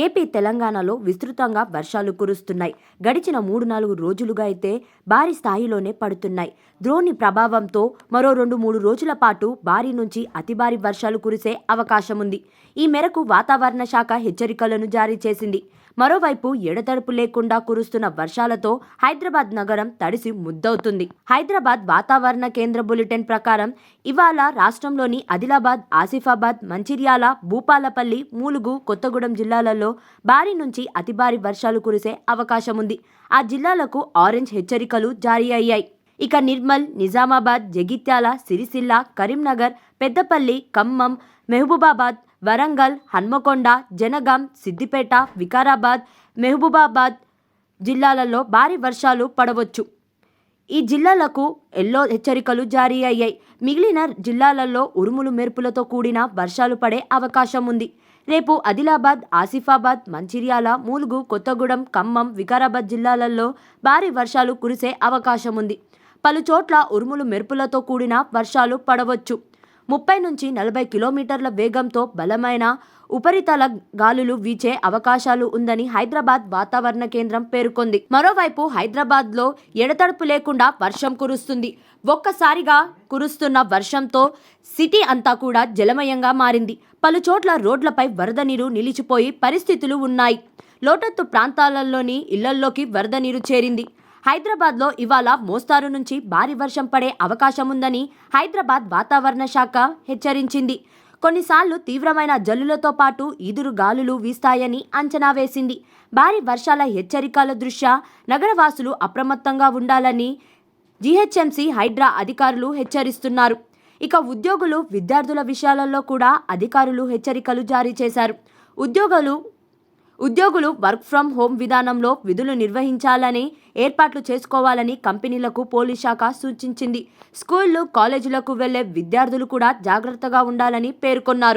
AP తెలంగాణలో విస్తృతంగా వర్షాలు కురుస్తున్నాయి. గడిచిన 3-4 రోజులుగా అయితే భారీ స్థాయిలోనే పడుతున్నాయి. ద్రోణి ప్రభావంతో మరో 2-3 రోజుల పాటు భారీ నుంచి అతి భారీ వర్షాలు కురిసే అవకాశం ఉంది. ఈ మేరకు వాతావరణ శాఖ హెచ్చరికలను జారీ చేసింది. మరోవైపు ఎడతెరపు లేకుండా కురుస్తున్న వర్షాలతో హైదరాబాద్ నగరం తడిసి ముద్దవుతుంది. హైదరాబాద్ వాతావరణ కేంద్ర బులెటిన్ ప్రకారం ఇవాళ రాష్ట్రంలోని ఆదిలాబాద్, ఆసిఫాబాద్, మంచిర్యాల, భూపాలపల్లి, ములుగు, కొత్తగూడెం జిల్లాలలో భారీ నుంచి అతి భారీ వర్షాలు కురిసే అవకాశం ఉంది. ఆ జిల్లాలకు ఆరెంజ్ హెచ్చరికలు జారీ అయ్యాయి. ఇక నిర్మల్, నిజామాబాద్, జగిత్యాల, సిరిసిల్ల, కరీంనగర్, పెద్దపల్లి, ఖమ్మం, మహబూబాబాద్, వరంగల్, హన్మకొండ, జనగాం, సిద్దిపేట, వికారాబాద్, మహబూబాబాద్ జిల్లాలలో భారీ వర్షాలు పడవచ్చు. ఈ జిల్లాలకు ఎల్లో హెచ్చరికలు జారీ అయ్యాయి. మిగిలిన జిల్లాలలో ఉరుములు మెరుపులతో కూడిన వర్షాలు పడే అవకాశం ఉంది. రేపు ఆదిలాబాద్, ఆసిఫాబాద్, మంచిర్యాల, ములుగు, కొత్తగూడెం, ఖమ్మం, వికారాబాద్ జిల్లాలలో భారీ వర్షాలు కురిసే అవకాశం ఉంది. పలు చోట్ల ఉరుములు మెరుపులతో కూడిన వర్షాలు పడవచ్చు. 30 నుంచి 40 కిలోమీటర్ల వేగంతో బలమైన ఉపరితల గాలులు వీచే అవకాశాలు ఉందని హైదరాబాద్ వాతావరణ కేంద్రం పేర్కొంది. మరోవైపు హైదరాబాద్లో ఎడతెరపు లేకుండా వర్షం కురుస్తుంది. ఒక్కసారిగా కురుస్తున్న వర్షంతో సిటీ అంతా కూడా జలమయంగా మారింది. పలు చోట్ల రోడ్లపై వరద నీరు నిలిచిపోయి పరిస్థితులు ఉన్నాయి. లోతట్టు ప్రాంతాలలోని ఇళ్లల్లోకి వరద నీరు చేరింది. హైదరాబాద్లో ఇవాళ మోస్తారు నుంచి భారీ వర్షం పడే అవకాశం ఉందని హైదరాబాద్ వాతావరణ శాఖ హెచ్చరించింది. కొన్నిసార్లు తీవ్రమైన జల్లులతో పాటు ఈదురు గాలులు వీస్తాయని అంచనా వేసింది. భారీ వర్షాల హెచ్చరికల దృష్ట్యా నగరవాసులు అప్రమత్తంగా ఉండాలని జీహెచ్ఎంసీ, హైడ్రా అధికారులు హెచ్చరిస్తున్నారు. ఇక ఉద్యోగులు, విద్యార్థుల విషయాలలో కూడా అధికారులు హెచ్చరికలు జారీ చేశారు. ఉద్యోగులు వర్క్ ఫ్రం హోం విధానంలో విధులు నిర్వహించాలని ఏర్పాట్లు చేసుకోవాలని కంపెనీలకు పోలీస్ శాఖ సూచించింది. స్కూళ్లు, కాలేజీలకు వెళ్లే విద్యార్థులు కూడా జాగ్రత్తగా ఉండాలని పేర్కొన్నారు.